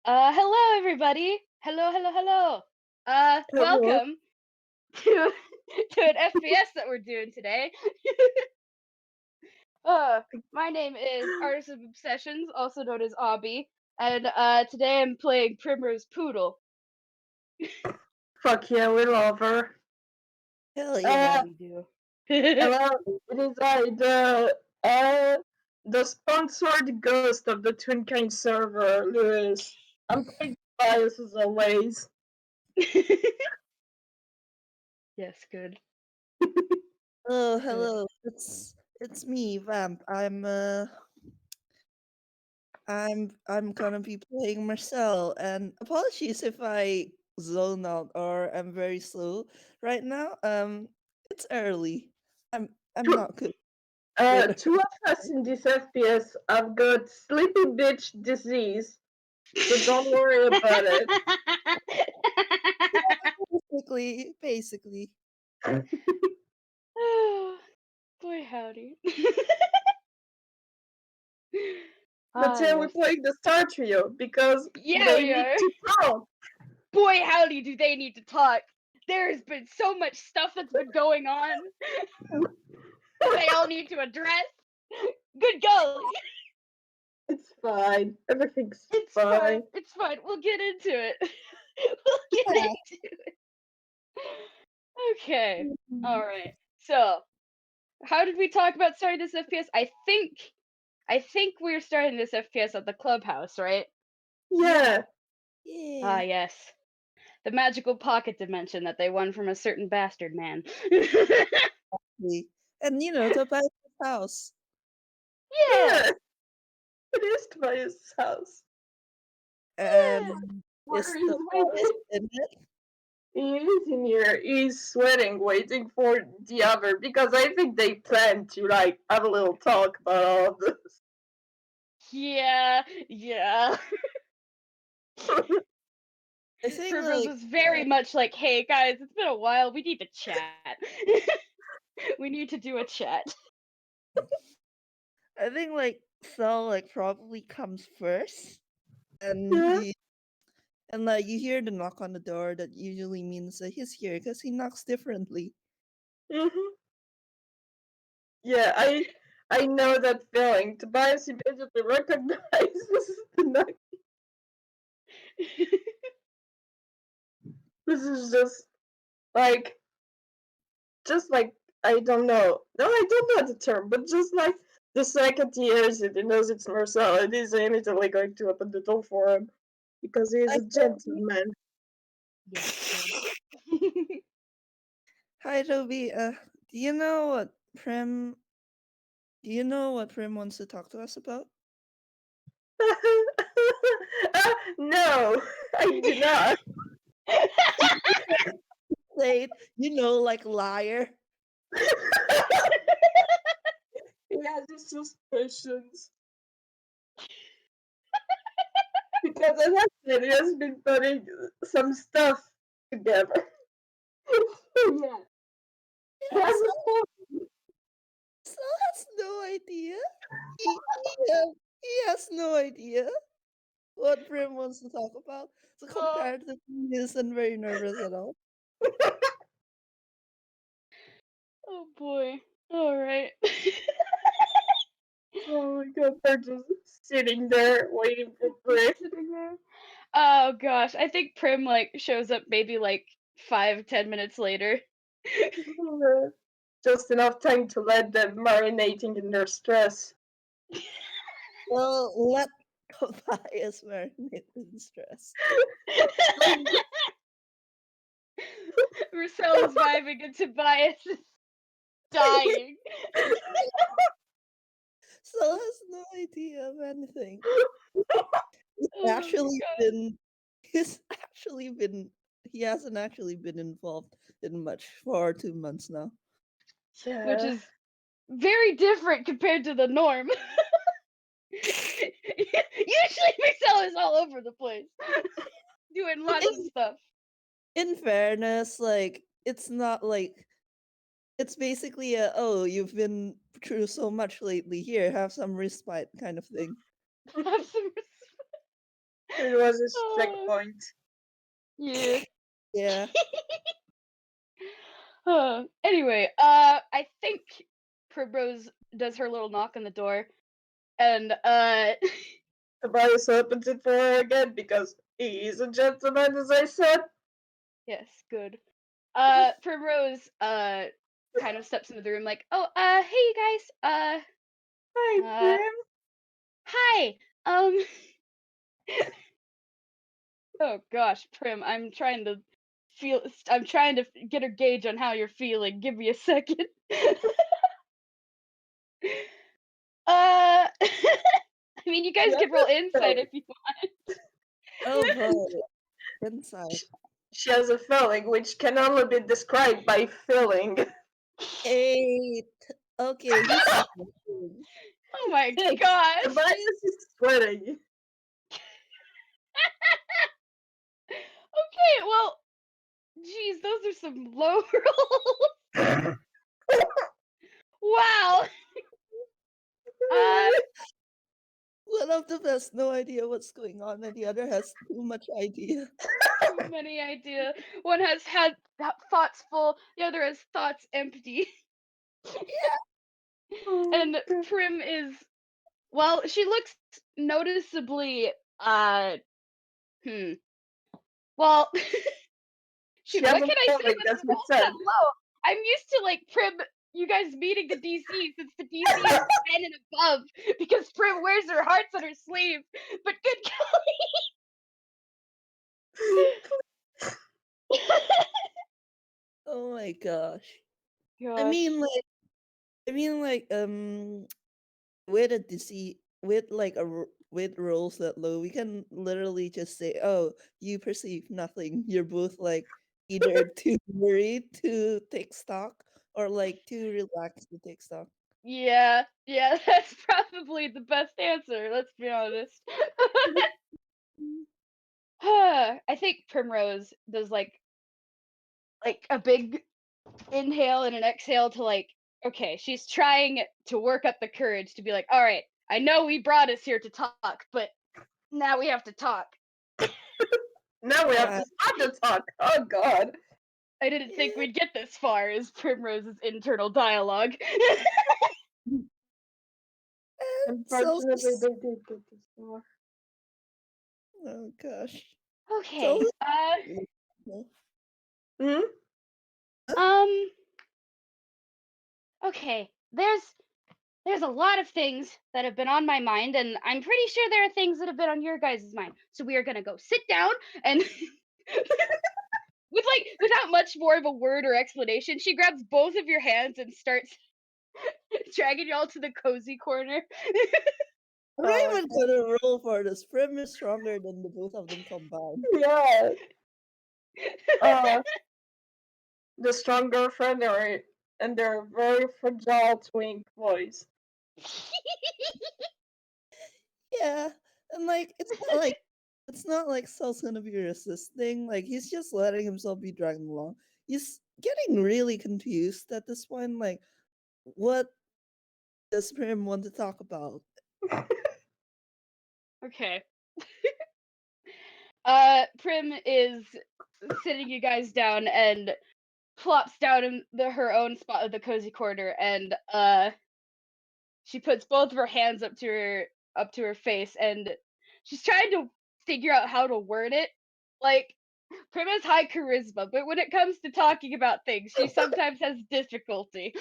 Hello everybody. Hello, hello, hello. Hello. Welcome to to an FPS that we're doing today. Uh, my name is Artist of Obsessions, also known as Obby, and today I'm playing Primrose Poodle. Fuck yeah, we love her. Hell Yeah, Uh, yeah. we do. Hello. It is I, the sponsored ghost of the Toonkind server, Lewis. I'm playing bias as always. Yes, good. Oh, Good. hello. It's me, Vamp. I'm gonna be playing Mersel, and apologies if I zone out or I'm very slow right now. It's early. I'm Two, not good with two of us in this FPS have got sleepy bitch disease, so don't worry about it. basically. Oh, boy, howdy. But Ah, yeah, we're yes. playing the Star Trio because Yeah, they we need are. to talk. Boy, howdy, do they need to talk. There's been so much stuff that's been going on that they all need to address. Good golly. It's fine. Everything's It's fine. fine. It's fine. We'll get into it. We'll get Yeah. into it. Okay. All right. So, how did we talk about starting this FPS? I think we're starting this FPS at the clubhouse, right? Yeah. Yeah. Ah, Yeah. yes. The magical pocket dimension that they won from a certain bastard man. And Tobias' house. Yeah. Yeah. It is Tobias' house. Yeah. And Where is is Tobias waiting? in it? He is in here. He's sweating, waiting for the other because I think they plan to like have a little talk about all of this. Yeah. Yeah. I think Primrose like was very much like, "Hey guys, it's been a while. We need to chat. We need to do a chat." I think like Cell like probably comes first, and Yeah. like you hear the knock on the door. That usually means that he's here because he knocks differently. Hmm. Yeah, I know that feeling. Tobias immediately recognizes the knock. This is like just like I don't know. No, I don't know the term, but just like the second he hears it, he knows it's Marcel, and he's immediately going to open the door for him because he is Hi, a Toby. gentleman. Yes, good. Hi, Toby. Do you know what Prim? Do you know what Prim wants to talk to us about? No, I do not. Say it, like liar. He has his suspicions because, as I said, he has been putting some stuff together. Yeah, he Yeah, has so, a phone. so has no idea. He has no idea what Prim wants to talk about. So Oh, comparatively, he isn't very nervous at all. oh boy. All right. Oh my god, they're just sitting there waiting for Just Brit. sitting there. Oh gosh, I think Prim like shows up maybe like 5, 10 minutes later. Just enough time to let them marinating in their stress. Well, let Tobias marinate in stress. Marcel is vibing and Tobias is dying. So has no idea of anything. He's Oh my actually god. been he's actually been he hasn't actually been involved in much for 2 months now. Which Yeah. is very different compared to the norm. Usually Marcel is all over the place, doing lots of In, stuff. in fairness, like it's not like it's basically a oh you've been through so much lately, here have some respite kind of thing. Have some It was his Oh, checkpoint. yeah. Yeah. Anyway, I think Primrose does her little knock on the door, and Tobias opens it for her again because he's a gentleman, as I said. yes, good. Primrose kind of steps into the room like, oh, hey you guys, Hi, uh, Prim. hi, oh gosh, Prim, I'm trying to get a gauge on how you're feeling. Give me a second. I mean, you guys She can has roll a insight if feeling. you want. Oh boy. Inside. She has a feeling which can only be described by feeling. 8. Okay, he's sweating. Oh my 6. gosh. Tobias is sweating. Okay, well, geez, those are some low rolls. Wow. Uh, One of them has no idea what's going on, and the other has too much idea. too many idea. One has had thoughts full, the other has thoughts empty. Oh, And God. Prim is, well, she looks noticeably, uh, hmm. Well, She shoot, has what a can I say feeling, when as the we roll's that said. low? I'm used to like Prim, you guys meeting the DC since the DC is 10 and above because Prim wears her hearts on her sleeve. But good golly. Oh my gosh. I Gosh. mean, like, with a DC, with like with rolls that low, we can literally just say, "Oh, you perceive nothing. You're both like either too worried to take stock or like too relaxed to take stock." Yeah, that's probably the best answer, let's be honest. I think Primrose does like a big inhale and an exhale to like, okay, she's trying to work up the courage to be like, all right, I know we brought us here to talk, but now we have to talk. Now we have Yeah. to start the talk. Oh, God. I didn't think we'd get this far, is Primrose's internal dialogue. And so, Unfortunately, they did get this far. oh gosh. Okay. So, Hmm? Um okay. There's a lot of things that have been on my mind, and I'm pretty sure there are things that have been on your guys' mind. So we are gonna go sit down and with like without much more of a word or explanation, she grabs both of your hands and starts dragging y'all to the cozy corner. I'm not Oh, even gonna roll for this. Prim is stronger than the both of them combined. yeah. Uh, the stronger friendly and their very fragile twink voice. Yeah, and like it's not like Sal's gonna be resisting. Like he's just letting himself be dragged along. He's getting really confused at this point. Like, what does Prim want to talk about? Okay. Prim is sitting you guys down and plops down in her own spot of the cozy corner, and she puts both of her hands up to her face, and she's trying to figure out how to word it. Like, Prim has high charisma, but when it comes to talking about things, she sometimes has difficulty.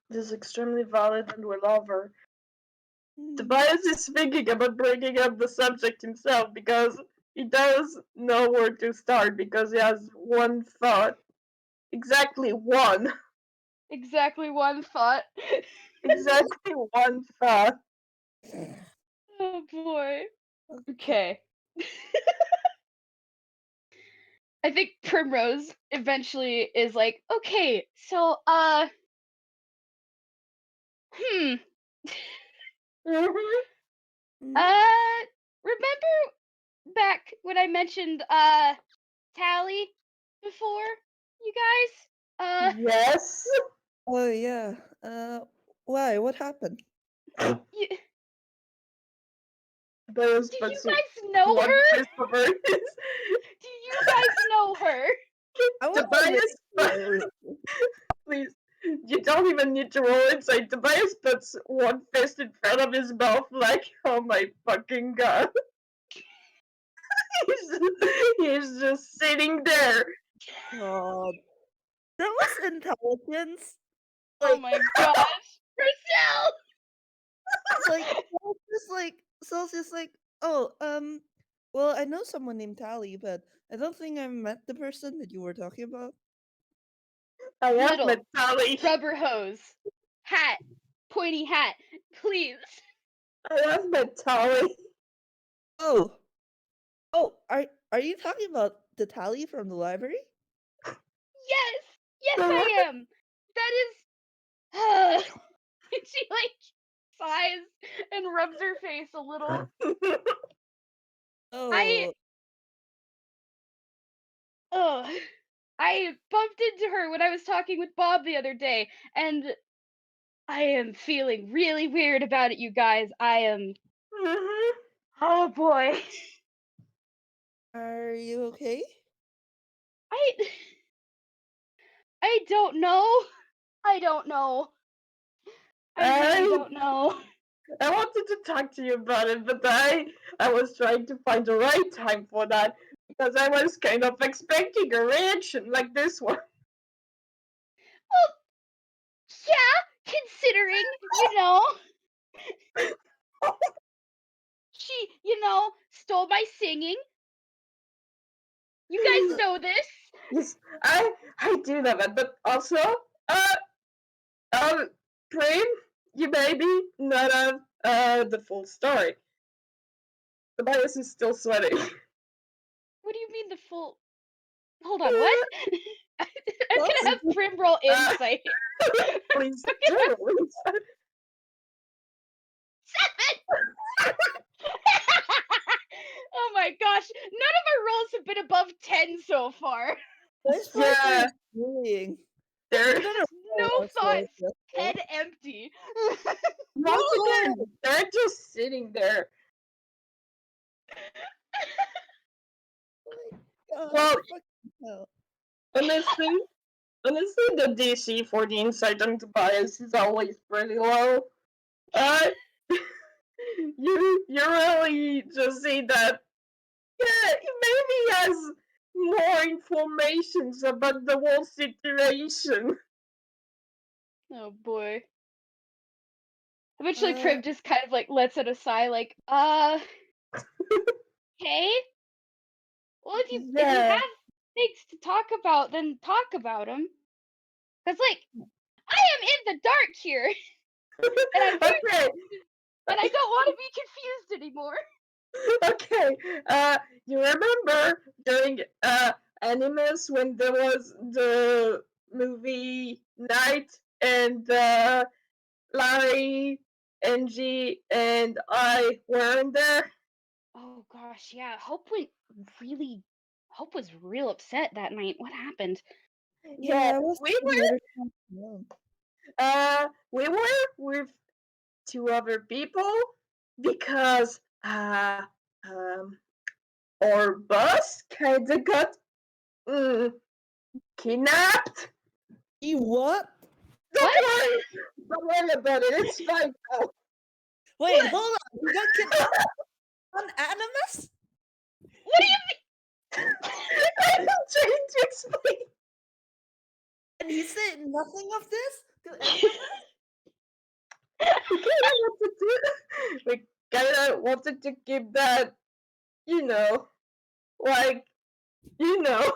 This is extremely valid and we love her. Hmm. Tobias is thinking about bringing up the subject himself because he does know where to start because he has one thought. Exactly one. Exactly one thought. Exactly one thought. Oh boy. Okay. Okay. I think Primrose eventually is like, okay, so hmm, Mhm. Hmm? remember back when I mentioned Tally before, you guys? Yes. Oh yeah. Why? What happened? Y- Tobias Do you puts guys know one her? fist over his. Do you guys know her? I want to Tobias, make please. You don't even need to roll inside. Tobias puts one fist in front of his mouth, like, oh my fucking god. he's just sitting there. God. That was intelligence. Oh Like, my gosh. Mersel! like Sol's just like, oh, well, I know someone named Tally, but I don't think I met the person that you were talking about. I have Little met Tally. rubber hose. Hat. Pointy hat. Please. I have met Tally. Oh, are you talking about the Tally from the library? Yes! Yes, I am! That is. She, like, sighs and rubs her face a little. I. Oh, Ugh. I bumped into her when I was talking with Bob the other day, and I am feeling really weird about it, you guys. I am. Mhm. Oh boy. are you okay? I. I don't know. I don't know. I really I don't know. I wanted to talk to you about it, but I was trying to find the right time for that because I was kind of expecting a reaction like this one. Well, yeah, considering, she, stole my singing. You guys know this. Yes, I do know that, but also, uh, um, Prim, you maybe not have the full story. Tobias is still sweating. What do you mean the full? Hold on, what? I'm Well, gonna have Prim roll insight. Please I'm do. gonna have 7! Oh my gosh, none of our rolls have been above 10 so far. this part Yeah, is bullying. they're You better No roll us thoughts. for it. Head empty. once Roll! again, they're just sitting there. Oh Well, fucking hell. honestly, the DC for the insight on Tobias is always pretty low. Uh, you really just see that, yeah, he maybe has more information about the whole situation. Oh boy. Eventually, Uh, Prim just kind of like lets out a sigh, like, hey. Well, if you Yeah. have things to talk about, then talk about them. Cause like, I am in the dark here, and I'm very, Okay. and I don't want to be confused anymore. Okay. You remember during Animus when there was the movie Night and Larry, Angie, and I weren't there? Oh gosh, yeah. Hope was real upset that night. What happened? Yeah, yeah, I was we in the other side alone. we were with two other people because um our bus kinda got mm, kidnapped. You what? Don't What? worry, don't worry about it. It's fine now. Wait, hold on. You got kidnapped on Animus? What do you I'm trying to explain. And you said nothing of this to anyone We kind of wanted to. We kind of wanted to keep that, you know, like you know.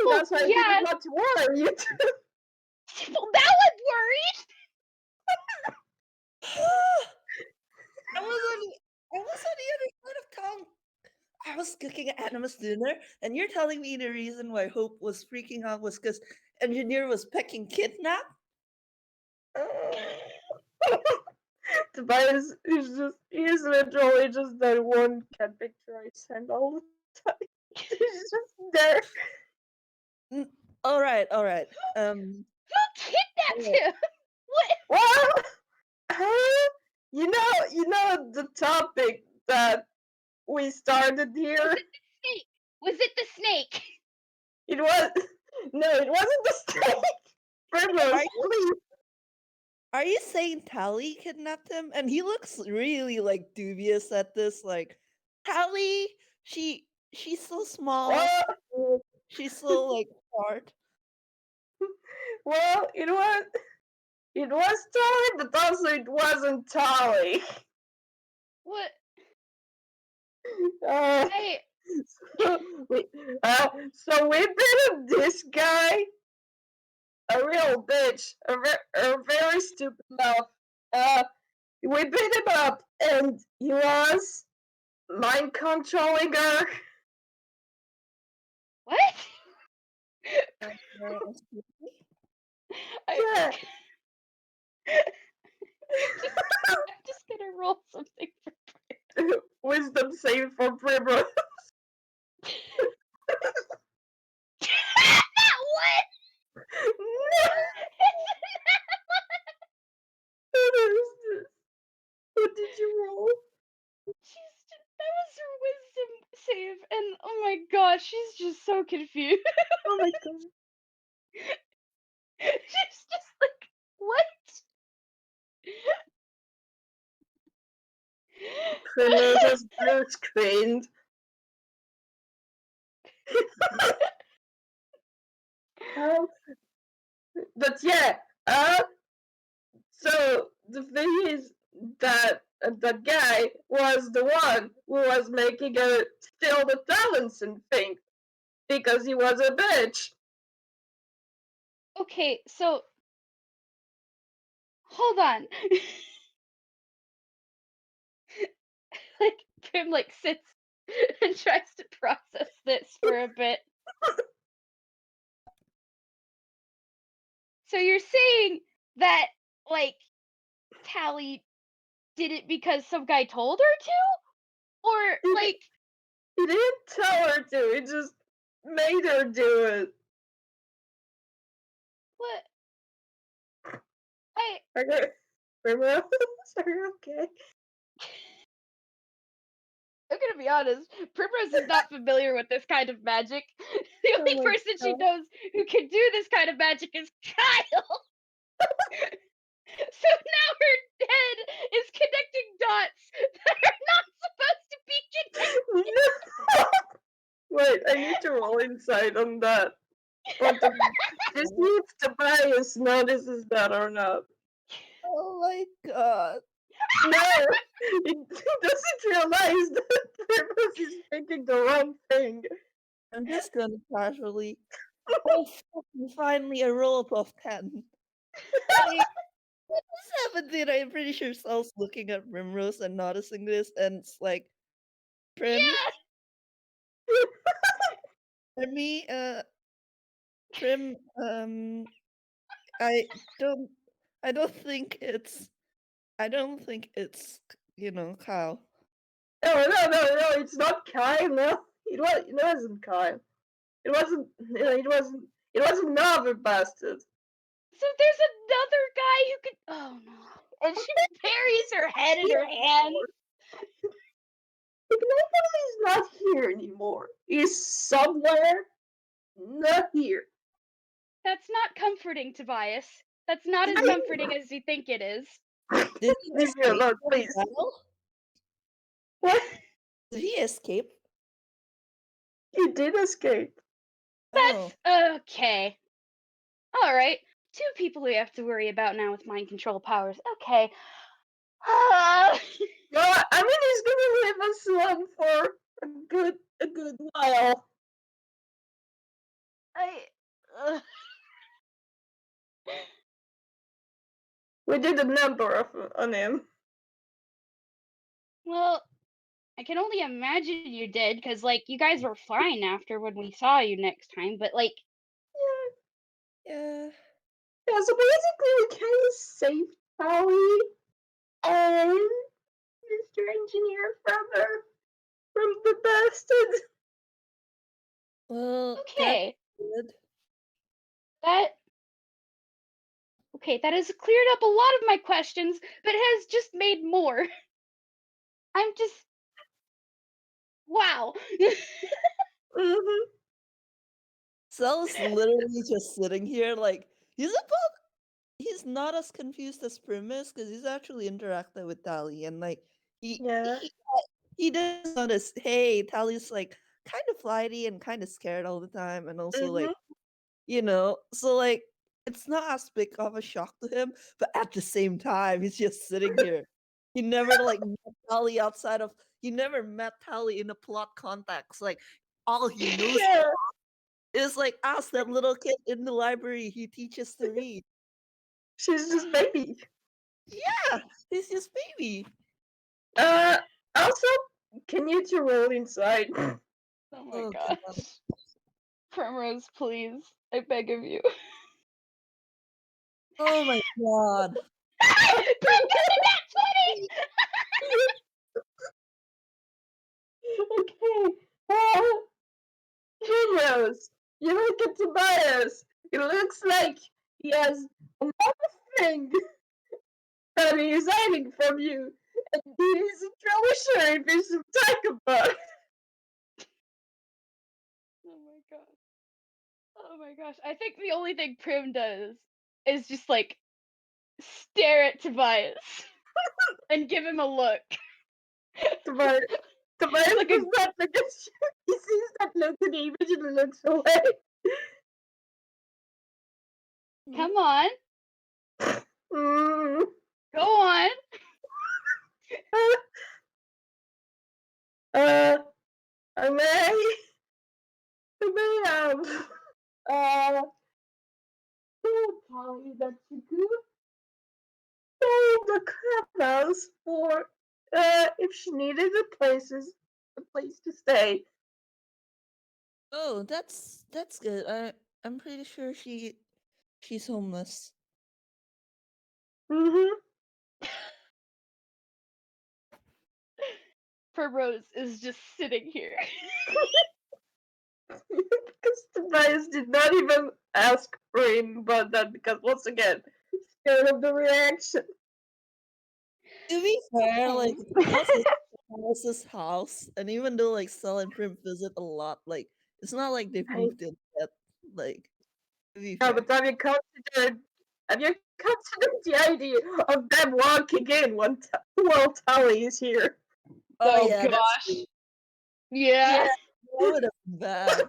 Well, That's why I yeah. didn't want to worry you. Well, now I'm worried. else? I was on the other side of town. I was cooking Animus dinner, and you're telling me the reason why Hope was freaking out was because Engineer was pecking kidnap? Tobias he's literally just that one cat picture I send all the time. He's just there. All right, all right. Who kidnapped Alright. him? What? Well, you know the topic that we started here. Snake. Was it the snake? It was no, it wasn't the snake. Primrose, Are please. Are you saying Tally kidnapped him? And he looks really like dubious at this. Like Tally, she's so small. Well, She's so like short. well, it was Tally, but also it wasn't Tally. What? Uh, I so we beat this guy, a real bitch, a very stupid mouth. We beat him up, and he was mind controlling her. what? Excuse me? I, Yeah. I'm just gonna roll something. Wisdom save for Primrose. What? What did you roll? That was her wisdom save, and oh my gosh, she's just so confused. Oh my god. She's just like, what? Primrose has blue screened. Um, but yeah, so the thing is that that guy was the one who was making her steal the talents and thing because he was a bitch. Okay, so hold on. Like Prim like sits and tries to process this for a bit. So you're saying that like Tally did it because some guy told her to? Or He, like he didn't tell her to, he just made her do it. what? I Okay. Primrose, are you okay? I'm gonna be honest, Primrose is not familiar with this kind of magic. The Oh only my person she god. knows who can do this kind of magic is Kyle. So now her head is connecting dots that are not supposed to be connected. No! Wait, I need to roll insight on that. What the to see if Tobias notices that or not. Oh my god. No! It doesn't realize that Primrose is thinking the wrong thing. I'm just gonna casually. Oh, finally a roll of 10. Like, what was 17? I'm pretty sure Sal's looking at Primrose and noticing this, and it's like, Prim, Yeah. for me, Prim, I don't, I don't think it's, I don't think it's, Kyle. No, it's not Kyle, no. It wasn't Kyle. It was another bastard. So there's another guy who could. Oh no! And she buries her head in her hands. He's not here anymore. He's somewhere, not here. That's not comforting, Tobias. That's not as comforting as you think it is. Did he Leave me alone, from please. Kyle? What? Did he escape? He did escape. Oh, That's okay. Alright. Two people we have to worry about now with mind control powers. Okay. Well, I mean, he's gonna leave us alone for a good while. I. Uh, We did a number on him. well, I can only imagine you did, because, like, you guys were fine after when we saw you next time, but, like, yeah. Yeah, so basically we kind of saved Polly and Mr. Engineer from the bastard. Well, that's okay. good. That. Okay, that has cleared up a lot of my questions, but has just made more. I'm just wow. Mhm. Sel's literally just sitting here like he's not as confused as Prim is because he's actually interacted with Tally and like he Yeah. he he does notice, hey, Tally's like kind of flighty and kind of scared all the time, and also Mhm. like so like it's not as big of a shock to him, but at the same time, he's just sitting here. He never like met Tally outside of he never met Tally in a plot context. Like all he knows Yeah. is like ask that little kid in the library he teaches to read. She's just baby. Yeah, he's just baby. Uh. Also, can you two roll inside? Oh my Oh gosh. god. Primrose, please. I beg of you. Oh my god. Prim got a nat 20! Okay. Uh, Primrose, you look at Tobias. It looks like he has another thing that he is hiding from you. And he isn't really sure if he should talk about it. Oh my gosh. Oh my gosh. I think the only thing Prim does is just like stare at Tobias and give him a look. Tobias, Tobias Like does a not look at you. He sees that look and he immediately looks away. come on, Mm. go on. Uh, I may have, told Polly that you could the clubhouse for if she needed a place to stay. Oh, that's good. I'm pretty sure she's homeless. Mm-hmm. Primrose is just sitting here. Because Tobias did not even ask for him about that because once again, scared of the reaction. To be fair, like Okay. Alice's house, and even though like Sel and Prim visit a lot, like it's not like they've I moved in yet. Like to be know, fair. but have you considered the idea of them walking in while Tally is here? Oh Oh yeah, that's gosh. true. Yeah. Yeah, that would have been bad.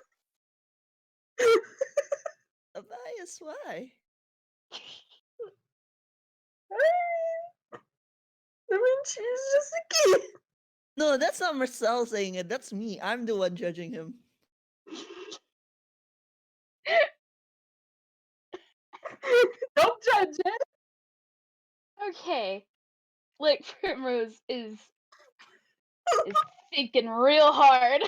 Tobias, why? I mean, she's just a kid. No, that's not Marcel saying it. That's me. I'm the one judging him. Don't judge it. Okay. Like Primrose is thinking real hard.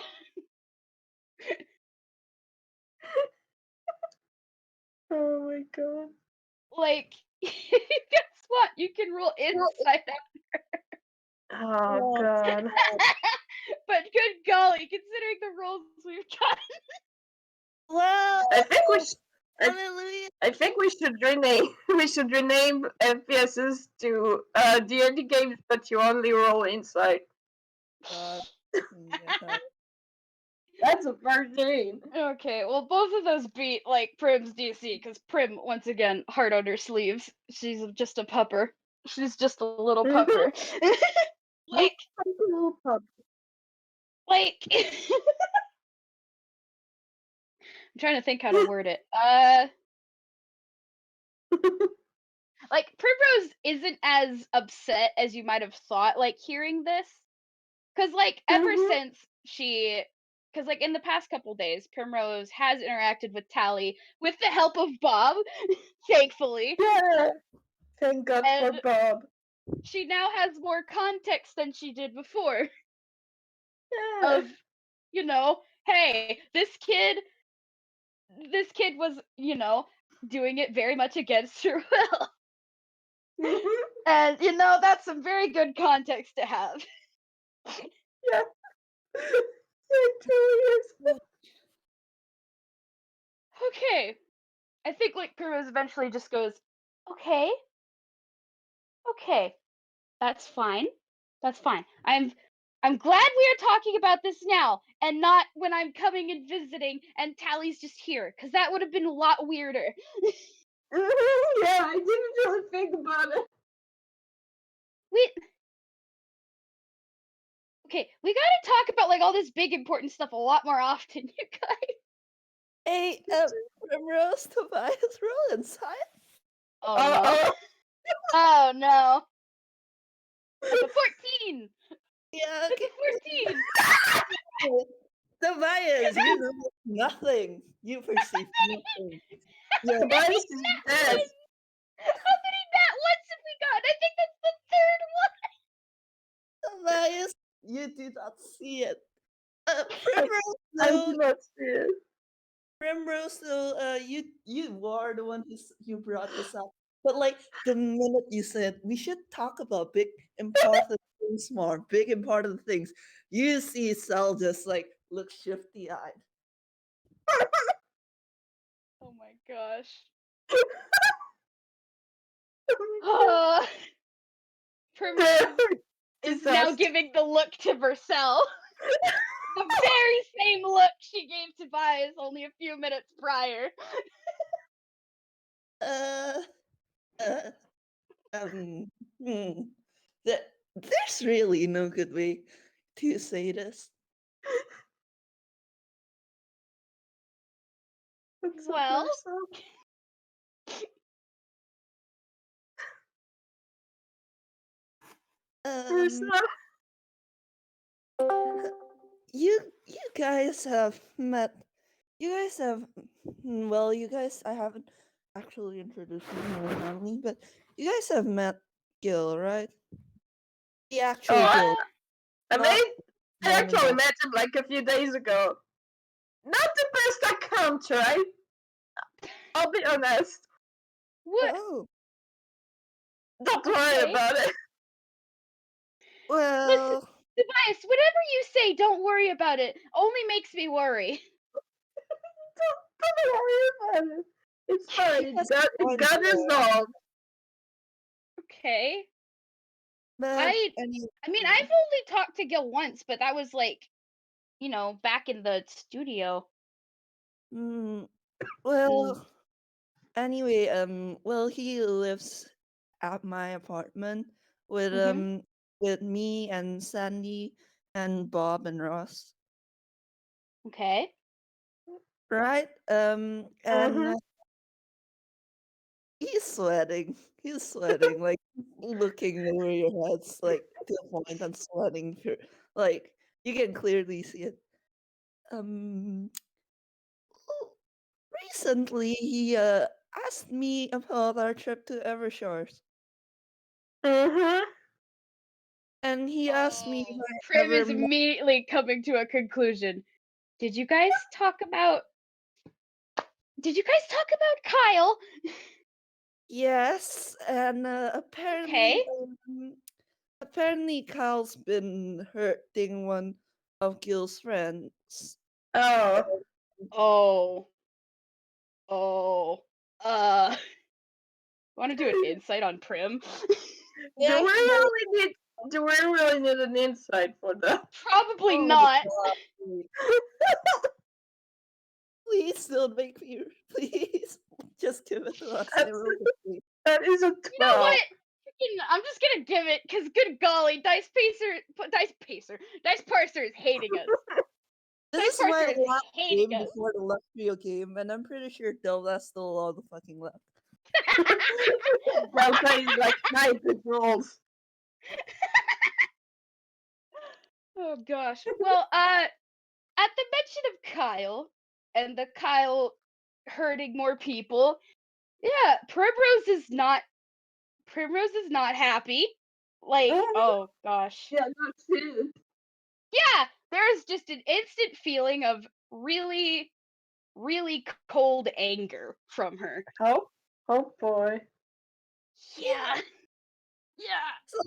Oh my god. Like guess what? You can roll inside out. Oh Oh, god. But good golly, considering the rolls we've got. well, I think we should. hallelujah. I think we should rename. We should rename FPSs to D&D games, but you only roll inside. God. Yeah. That's a first name. Okay, well, both of those beat like Prim's DC because Prim, once again, heart on her sleeves. She's just a pupper. She's just a little pupper. like, like. I'm trying to think how to word it. Like Primrose isn't as upset as you might have thought. Like hearing this, because like ever Mhm. since because like in the past couple days, Primrose has interacted with Tally with the help of Bob, thankfully. Yeah. Thank God for And Bob. she now has more context than she did before Yeah. of, hey, this kid was, doing it very much against her will. Mhm. And that's some very good context to have. Yeah. It truly is. Okay. I think like Primrose eventually just goes, Okay. Okay. That's fine. That's fine. I'm glad we are talking about this now and not when I'm coming and visiting and Tally's just here, because that would have been a lot weirder. Yeah, I didn't really think about it. We Okay, we gotta talk about like all this big important stuff a lot more often, you guys. Hey, Primrose, Tobias, roll inside. Oh Uh no. oh. Oh no. That's a 14! Yeah, That's a 14! okay. Tobias, you know nothing. You perceive nothing. Yeah, Tobias How is dead. many nat ones have we got? I think that's the third one. Tobias, you do not see it. I, I do Though, not see it. Primrose, though, you are the one who brought this up. But like the minute you said we should talk about big important things more, big important things, you see Sal just like look shifty eyed. Oh my gosh. Oh Primrose is now Disaster. giving the look to Mersel. The very same look she gave Tobias only a few minutes prior. Uh, uh, um, hmm. There's really no good way to say this. What's up, Well, Mersel? Um, Mersel? you guys have met. You guys have. Well, you guys. I haven't actually introduced you to my family, but you guys have met Gil, right? The actual Oh, Gil, I not mean, I mom and actually dad. met him like a few days ago. Not the best account, right? I'll be honest. what? Oh, Don't worry Okay. about it. Listen, well, Tobias, whatever you say, don't worry about it. Only makes me worry. Don't worry about it. It's fine. that's It fine. got resolved. Okay. But I any, I mean, I've only talked to Gil once, but that was like, back in the studio. mm, Mm. well, anyway, well, he lives at my apartment with Mhm. with me and Sandy and Bob and Ross, Okay. right? And Mm-hmm. he's sweating. He's sweating, like looking over your heads, like to the point and sweating. Like you can clearly see it. Um, recently he asked me about our trip to Evershores, Mm-hmm. and he asked me if Oh, I Prim ever is met. immediately coming to a conclusion. Did you guys talk about Did you guys talk about Kyle? Yes, and Okay. apparently Kyle's been hurting one of Gil's friends. Oh. Oh. Oh. Uh, want to do an insight on Prim? Do we Yeah, really need an insight for that? Probably oh my not. god, please don't make me. Please, just give it to us. I That's, wrote it. that is a You know 12. what? I'm just gonna give it, cause good golly, Dice Parser is hating us. This Dice is my Parser is last hating game us. before the last video game, and I'm pretty sure Delta's still all the fucking left. Delta is like sniper rolls. Oh gosh. Well, at the mention of Kyle and the Kyle hurting more people, yeah, Primrose is not happy. Like, Mhm. oh gosh. Yeah, that's it. Yeah, there's just an instant feeling of really, really cold anger from her. Oh, oh boy. Yeah. Yeah. So,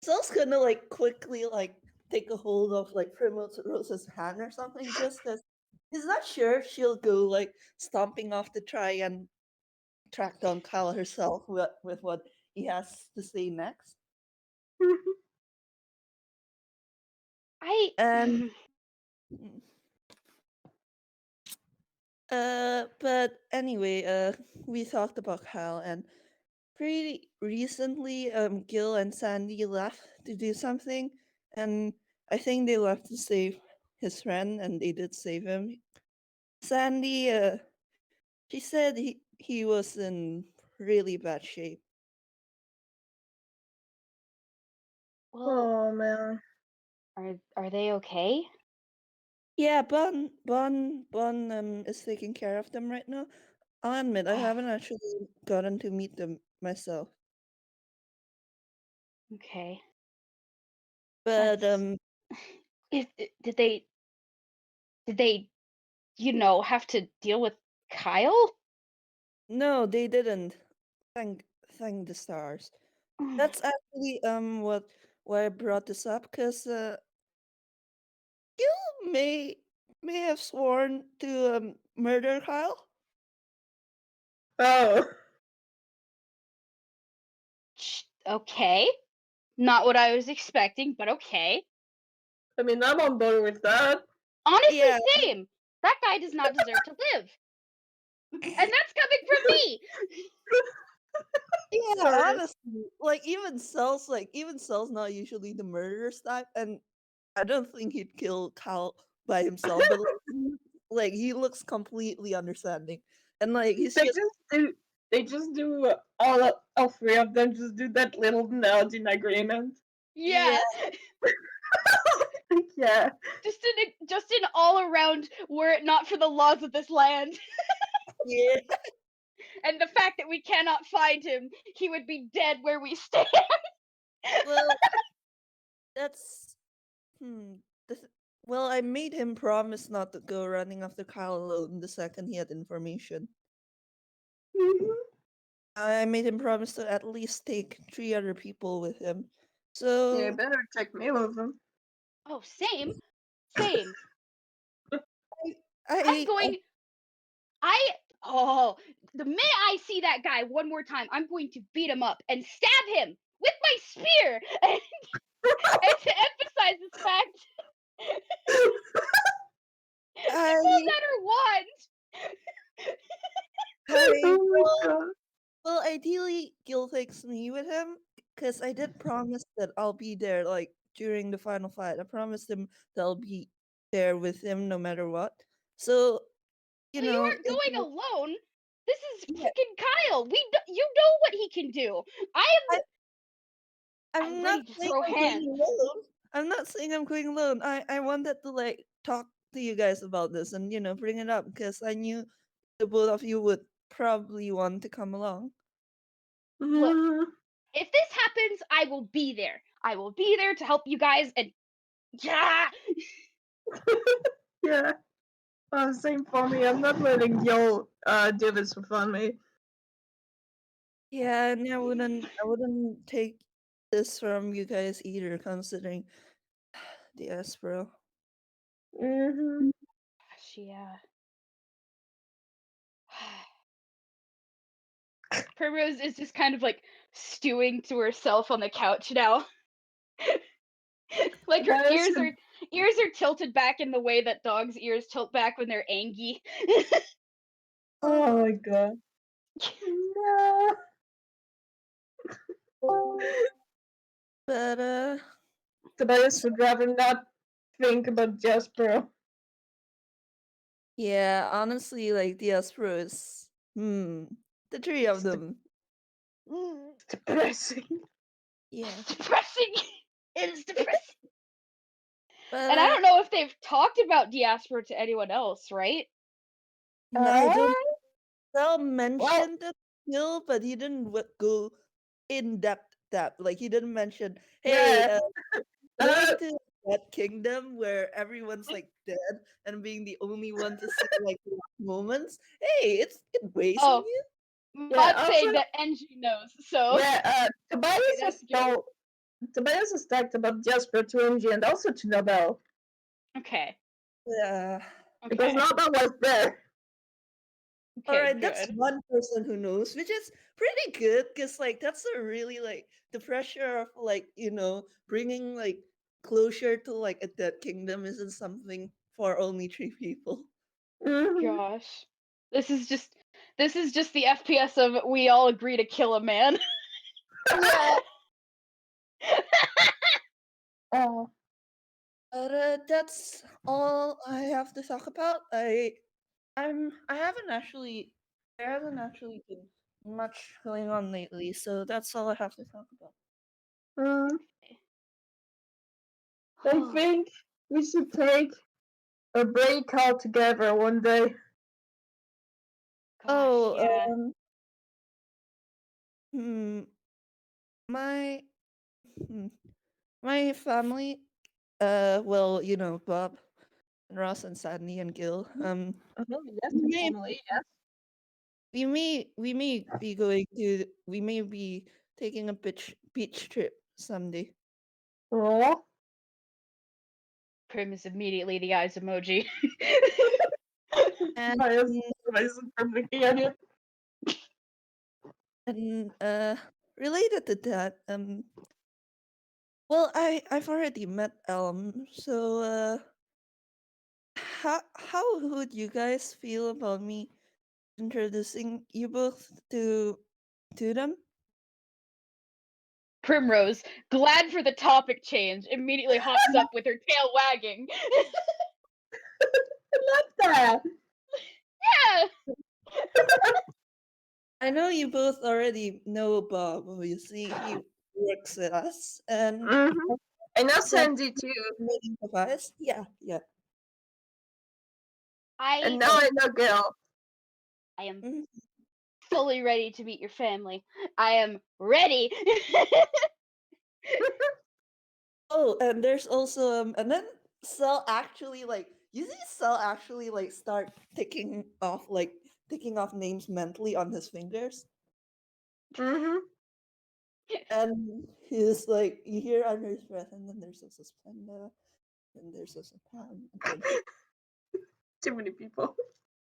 so I was gonna like quickly like take a hold of like Primrose Rose's hand or something, just because he's not sure if she'll go like stomping off to track down Kyle herself with what he has to say next. I And but anyway, we talked about Kyle, and pretty recently, Gil and Sandy left to do something, and I think they left to save his friend, and they did save him. Sandy, she said he was in really bad shape. well, Oh man. are they okay? Yeah, Bon is taking care of them right now. I'll admit I haven't actually gotten to meet them myself, Okay. but That's is did they have to deal with Kyle? no, they didn't. Thank the stars. That's actually what why I brought this up, because you may have sworn to murder Kyle. Oh. Okay. Not what I was expecting, but okay. I mean, I'm on board with that. Honestly, Yeah, same. That guy does not deserve to live. And that's coming from me. yeah. Sorry. Honestly, even Cell's not usually the murderous type, and I don't think he'd kill Kyle by himself. But like he looks completely understanding, and like he's They just just do. They just do all three of them just do that little nod in agreement. Yeah. yeah, Yeah. Just an all around were it not for the laws of this land yeah. and the fact that we cannot find him, he would be dead where we stand. Well, that's hmm. The well, I made him promise not to go running after Kyle alone the second he had information. Mhm. I made him promise to at least take 3 other people with him. Yeah, So better check me with them. Oh, same. Same. I, I'm I, I going I oh, the minute I see that guy one more time, I'm going to beat him up and stab him with my spear. And to emphasize this fact, she pulls I, out her wand. I, Oh my well, god. well, ideally, Gil takes me with him because I did promise that I'll be there, like during the final fight. I promised him that I'll be there with him no matter what. So Well, you aren't it going will- alone. This is yeah, freaking Kyle. You know what he can do. I, I'm I'm not ready to saying throw I'm going hands. alone. I'm not saying I'm going alone. I wanted to like talk to you guys about this and bring it up because I knew the both of you would probably want to come along. Look, Mhm. if this happens, I will be there. I will be there to help you guys and yeah. Yeah. Same for me. I'm not letting Gil do this for me. Yeah, and I wouldn't take this from you guys either, considering the Espero. Mhm. Yeah. Primrose is just kind of like stewing to herself on the couch now. Like her Tobias ears are tilted back in the way that dogs' ears tilt back when they're angry. Oh my god. No. But Tobias would rather not think about Jasper. yeah, honestly, like the Espero is the three of It's, de- them. it's depressing. Yeah, It's depressing. It is depressing. but And I don't know if they've talked about diaspora to anyone else, right? I Uh, don't. Sal well, mentioned it still, but he didn't go in depth. Like he didn't mention, hey, yeah. Uh, going to that kingdom where everyone's like dead and being the only one to see like the last moments. Hey, it weighs on Oh, you. yeah, not also, saying that NG knows, so yeah, okay, that's good. Tobias has talked about Jasper to MG and also to Nobel. Okay, Yeah. Because okay. Nobel was there. Okay, Alright, that's good. one person who knows, which is pretty good because like that's a really like the pressure of like bringing like closure to like a dead kingdom isn't something for only three people. Mhm. Gosh. This is just the FPS of we all agree to kill a man. Yeah. Oh. But that's all I have to talk about. I haven't actually there hasn't actually been much going on lately, so that's all I have to talk about. Mm, I think we should take a break all together one day. Gosh, Oh, yeah. hmm, my hmm, my family, well, Bob and Ross and Sadney and Gil, Oh, yes, we the may family, yes. we may be taking a beach trip someday. Oh. Prim is immediately the eyes emoji. And Tobias, Tobias from looking at you. and related to that, well, I've already met Elm, so how would you guys feel about me introducing you both to them? Primrose, glad for the topic change, immediately hops up with her tail wagging. I love that. Yeah! I know you both already know Bob. Obviously, he works with us, and Mm-hmm. I know Seth Sandy too. meeting Tobias. Yeah, yeah. And I now I know Gil. I am Mhm. fully ready to meet your family. I am ready. Oh, and there's also and then Cell actually like you see Cell actually like start ticking off names mentally on his fingers, Mm-hmm. and he's like you hear under his breath, and then there's also Splenda, and there's also Pam, and then Too many people.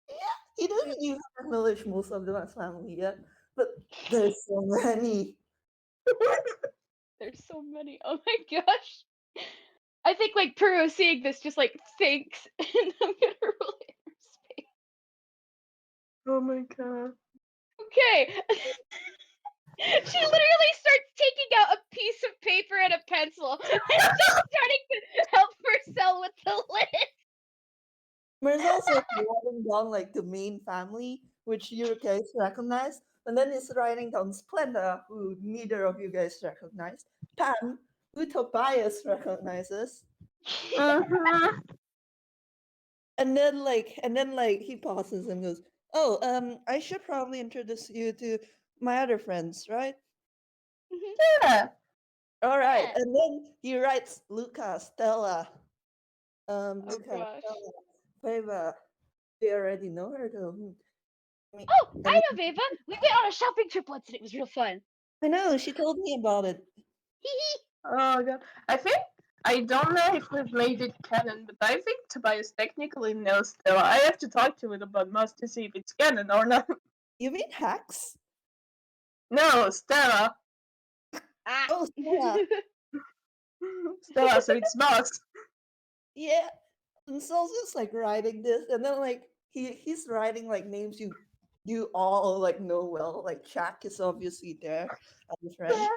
yeah, he doesn't even acknowledge most of the family yet, but there's so many. There's so many. Oh my gosh. I think like Puro seeing this just like thinks and I'm gonna roll it in her space. Oh my god. Okay. She literally starts taking out a piece of paper and a pencil and just starting to help Marcel with the list. Merzel's like writing down like the main family, which you guys recognize, and then he's writing down Splenda, who neither of you guys recognize, Pam, who Tobias recognizes, Mm-hmm. and then he pauses and goes, "Oh, I should probably introduce you to my other friends, right? Mhm. Yeah. All right." Yeah. And then he writes Luca, Stella, Oh Luca, gosh. Stella, Feva. We already know her though. Oh, And I know Vava. We went on a shopping trip once and it was real fun. I know she told me about it. Hee hee. Oh god. I think I don't know if we've made it canon, but I think Tobias technically knows Stella. I have to talk to it about Moss to see if it's canon or not. You mean hacks? No, Stella. Ah. Oh, yeah. Stella, so it's Moss. Yeah. And Sol's just like writing this, and then like he's writing like names you all like know well. Like Shaq is obviously there as a friend.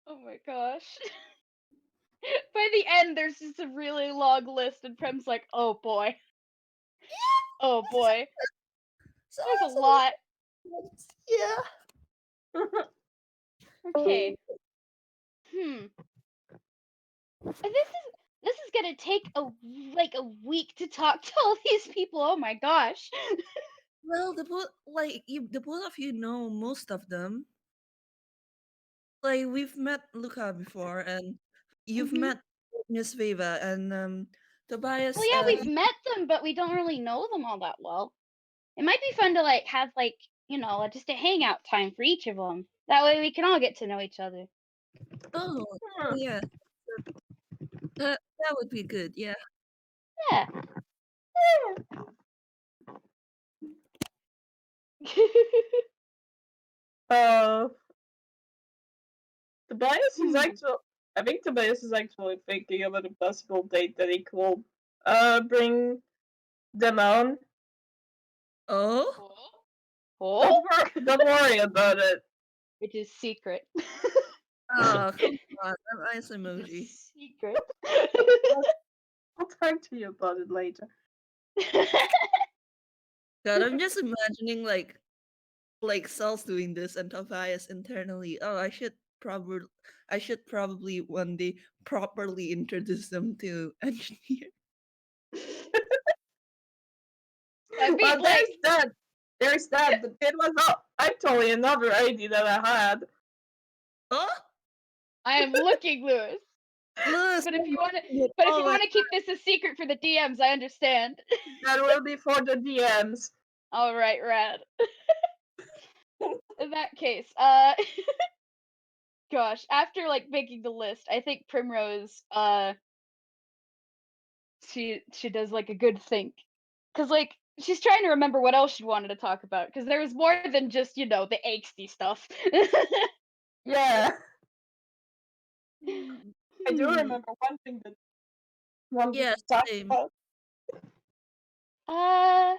Oh my gosh. By the end, there's just a really long list, and Prem's like, oh boy. Oh boy. So There's a that's a lot. yeah. Okay. Hmm. This is gonna take a week to talk to all these people. Oh my gosh. Well, the both of you know most of them. Like we've met Luca before, and you've Mhm. met Miss Viva and Well, Tobias. yeah, we've met them, but we don't really know them all that well. It might be fun to like have like just a hangout time for each of them. That way we can all get to know each other. Oh, Hmm. yeah, that would be good. Yeah. Yeah. Tobias is Hmm. actually. I think Tobias is actually thinking about a possible date that he could bring them on. Oh? Oh, Don't worry about it. it is secret. Oh, come on. An ice It emoji. is secret. I'll talk to you about it later. God, I'm just imagining like Cells doing this and Tobias internally. Oh, I should probably one day properly introduce them to engineer. I mean, Well, there's like, that. There's that. But it was actually another idea that I had. Oh, I am looking, Lewis. Lewis, But if you want to, it. but if Oh you my want to keep this a secret for the DMs, I understand. That will be for the DMs. All right, rad. In that case, gosh, after like making the list, I think Primrose, she does like a good think, cause like she's trying to remember what else she wanted to talk about, cause there was more than just the angsty stuff. Yeah. I do Hmm. remember one thing that wanted yeah, to talk same. about. Uh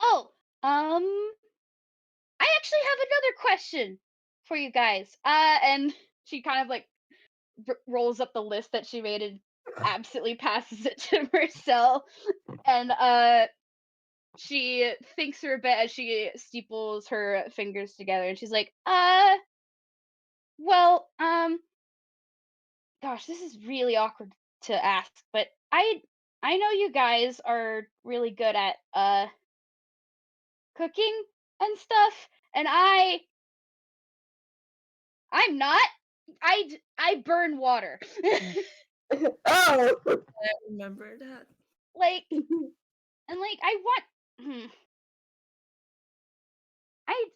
oh. I actually have another question for you guys. And she kind of like rolls up the list that she made and absolutely passes it to Mersel. And she thinks for a bit as she steeples her fingers together, and she's like, well, gosh, this is really awkward to ask, but I know you guys are really good at cooking and stuff, and I'm not. I burn water. Oh. I remember that. Like, and like I want I I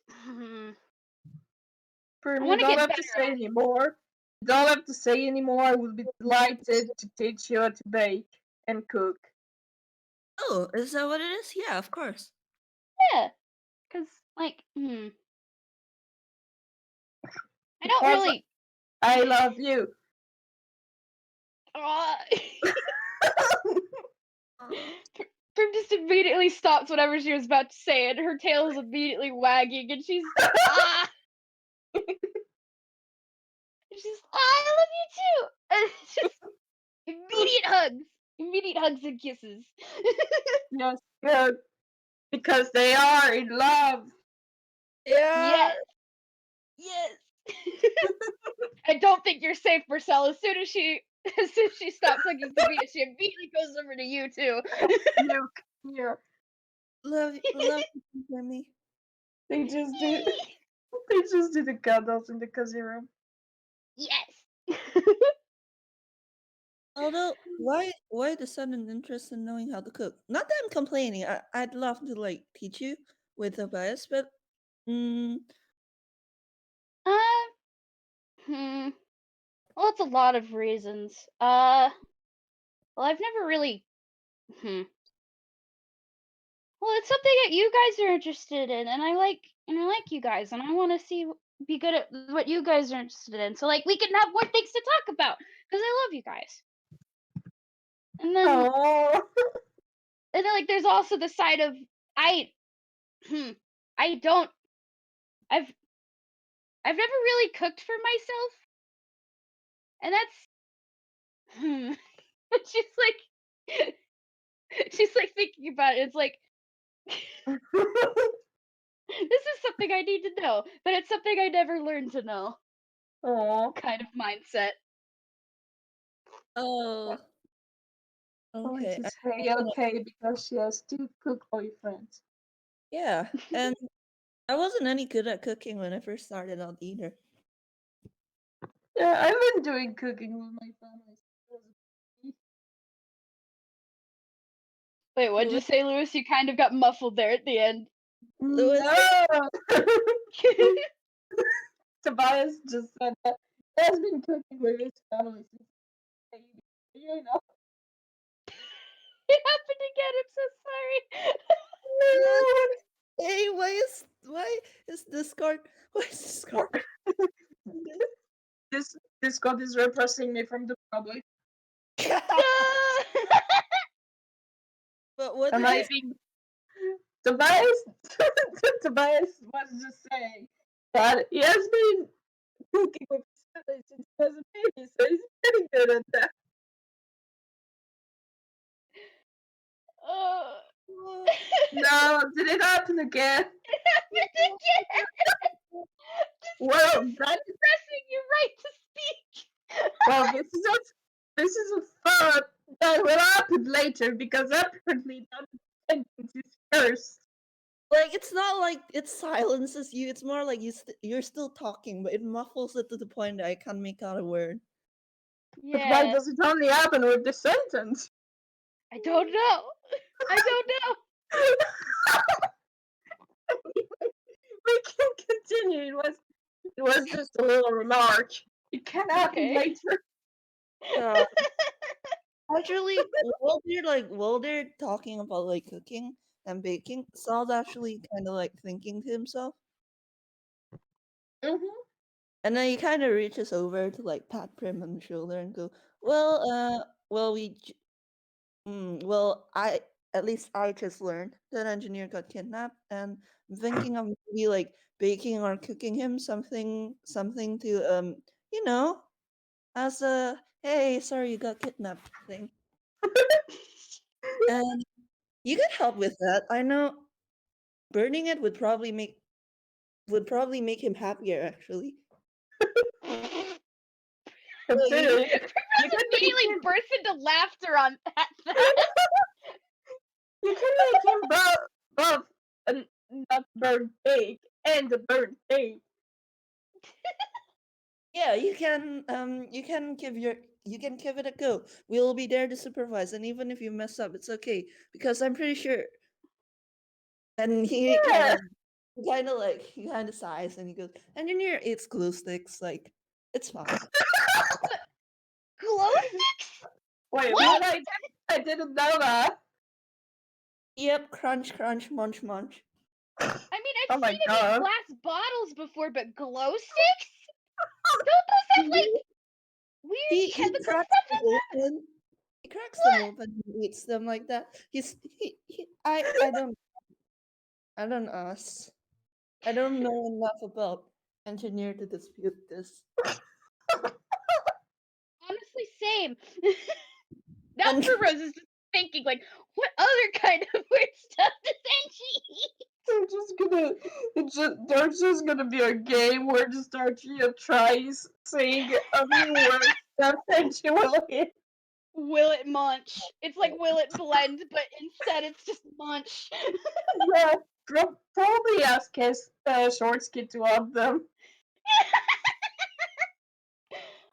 Prim, you want to don't get have better to say at it. anymore. You don't have to say anymore. I will be delighted to teach you how to bake and cook. Oh, is that what it is? Yeah, of course. Yeah, cuz like I don't Because really I love you. uh, Oh. Prim just immediately stops whatever she was about to say, and her tail is immediately wagging, and ah I love you too. And it's just immediate hugs and kisses. Yes, good. Because they are in love. Yeah. Yes, yes. I don't think you're safe, Marcel. As soon as she stops hugging Tobias, she immediately goes over to you too. You here. Love you for me. They just do they just do the cuddles in the cozy room. Yes. Although, why the sudden interest in knowing how to cook? Not that I'm complaining. I'd love to like teach you with Tobias, but mm, uh, hmm. Well, it's a lot of reasons. Well, I've never really. Hmm. Well, it's something that you guys are interested in, and I like you guys, and I want to be good at what you guys are interested in. So, like, we can have more things to talk about because I love you guys. And then, Oh. like, there's also the side of I. Hmm. I don't. I've I've never really cooked for myself, and that's. Hmm. she's like, she's like thinking about it. It's like this is something I need to know, but it's something I never learned to know. Oh. Kind of mindset. oh, Oh, okay. it's hey okay because she has two cook boyfriends. Yeah, and I wasn't any good at cooking when I first started out either. Yeah, I've been doing cooking with my family. Wait, what'd you Louis, say, Lewis? You kind of got muffled there at the end. Louis, No! Tobias just said that he has been cooking with his family since baby. You know. It happened again. I'm so sorry. Hey, why is Discord? Why is Discord? This Discord is repressing me from the public. But what Am did I you being Tobias? Tobias was just saying that he has been cooking with chili since he was a baby, so he's pretty good at that. Oh. No, did it happen again? Well, that is Pressing your right to speak. well. This is a thought that will happen later because apparently that sentence is cursed. like? It's not like it silences you. It's more like you're still talking, but it muffles it to the point that I can't make out a word. But why Yeah, does it only happen with the sentence? I don't know. I don't know. We can continue. It was just a little remark. It can happen Okay. later. Actually, while they're talking about like cooking and baking, Saul's actually kind of like thinking to himself, Mm-hmm. and then he kind of reaches over to like pat Prim on the shoulder and go, "Well, well, well, I at least I just learned that engineer got kidnapped, and I'm thinking of maybe like baking or cooking him something to you know, as a hey, sorry you got kidnapped thing, and you could help with that. I know burning it would probably make him happier actually. Considering Primrose you can make immediately him, bursts into laughter on at that. you can make him both a not burnt cake and a burnt cake. Yeah, you can give it a go. We'll be there to supervise, and even if you mess up, it's okay because I'm pretty sure. And Yeah. he kind of sighs and he goes, "Engineer eats glue sticks, like it's fine." Glow sticks? Wait, What? what? I didn't know that. Yep, crunch, crunch, munch, munch. I mean, Oh I've my seen him eat god. glass bottles before, but glow sticks? Don't those have like weird He chemical cracks stuff them in them? open. He cracks them What? open and eats them like that. I don't ask. I don't know enough about engineer to dispute this. Honestly, same. Now And Primrose is just thinking, like, what other kind of weird stuff does Angie eat? They're just gonna, there's just gonna be a game where just Archie tries saying a few words that and she will hit. Will it munch? It's like will it blend, but instead it's just munch. Yeah, probably ask his short skit to help them.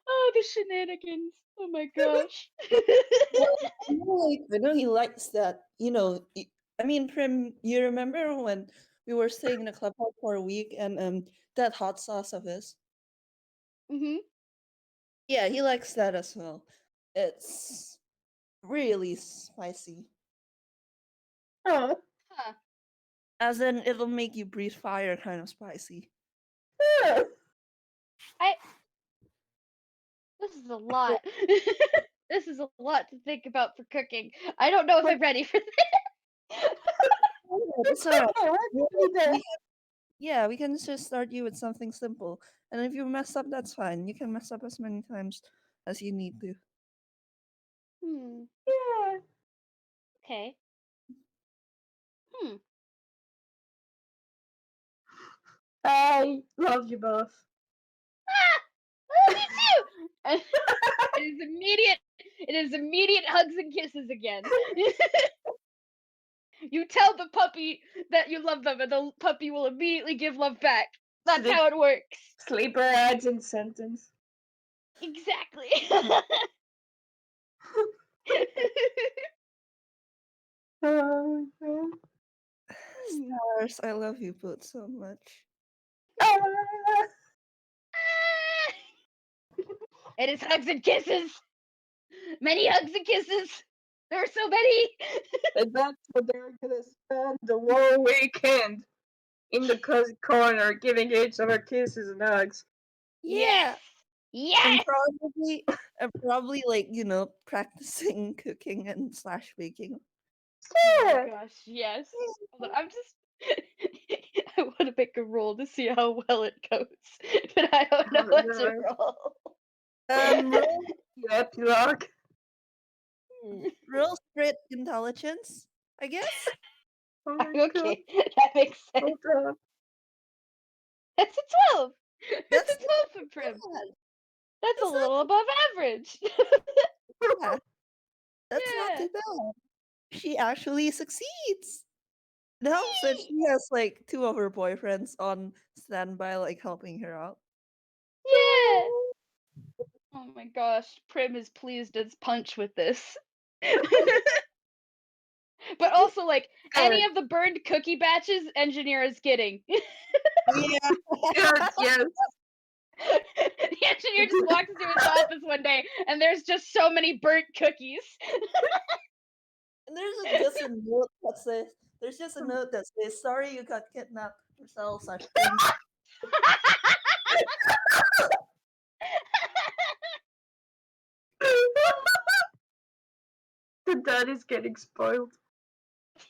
Oh, the shenanigans. Oh my gosh. well, I know he likes that. I mean, Prim, you remember when we were staying in a clubhouse for a week and that hot sauce of his? Mhm. Yeah, he likes that as well. It's really spicy. Oh, Huh. As in, it'll make you breathe fire kind of spicy. yeah. This is a lot. This is a lot to think about for cooking. I don't know if I'm ready for this. It's alright. What We, did we do? yeah, we can just start you with something simple. And if you mess up, that's fine. You can mess up as many times as you need to. Hmm. Yeah. Okay. Hmm. I love you both. Ah! I love you too. And it is immediate. It is immediate hugs and kisses again. You tell the puppy that you love them, and the puppy will immediately give love back. That's how it works. Sleeper agent sentence. Exactly. Oh, Hmm. Stars, I love you both so much. ah. It is hugs and kisses. Many hugs and kisses. There are so many. And that's what they're gonna spend the whole weekend. in the cozy corner, giving each other kisses and hugs. Yeah. Yes. And Yes. probably like, practicing cooking and slash baking. Oh my Yeah. gosh, yes. Hold on, I'm just I want to make a roll to see how well it goes, but I don't know Oh, what to no. roll. Roll The epilogue. roll spirit intelligence, I guess. Oh my god. Okay, that makes sense. Hold on. That's a 12. That's That's a 12 for not Prim. bad. That's a That's not little above average. bad. That's not Yeah. too bad. She actually succeeds. It helps that she has like two of her boyfriends on standby, like helping her out. Yeah. Oh my gosh, Prim is pleased as punch with this. But also, like, any Good. of the burned cookie batches, engineer is getting. Yeah. Yes, yes. The engineer just walks into his office one day, and there's just so many burnt cookies. And just a note that says, there's just a note that says, sorry you got kidnapped, Mersel slash Prim. The dad is getting spoiled.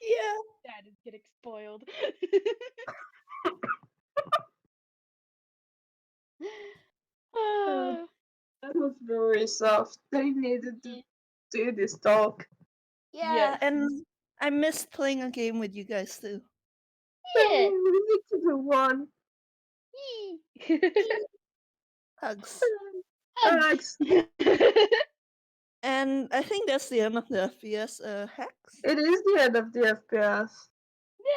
Yeah. Dad is getting spoiled. Ah, That was very soft. They needed to do this talk. Yeah, yes. and I missed playing a game with you guys too. Yeah. We need to do one. Hugs. Hugs. Alex, And I think that's the end of the FPS hacks. it is the end of the FPS.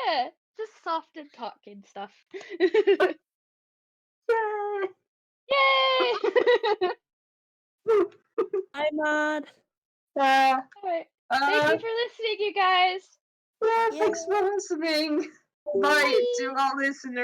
Yeah. Just soft and talking stuff. Yay! Yay! Hi, Mod. Yeah. Alright. Thank you for listening, you guys. Yeah, Yeah. thanks for listening. Bye to all listeners.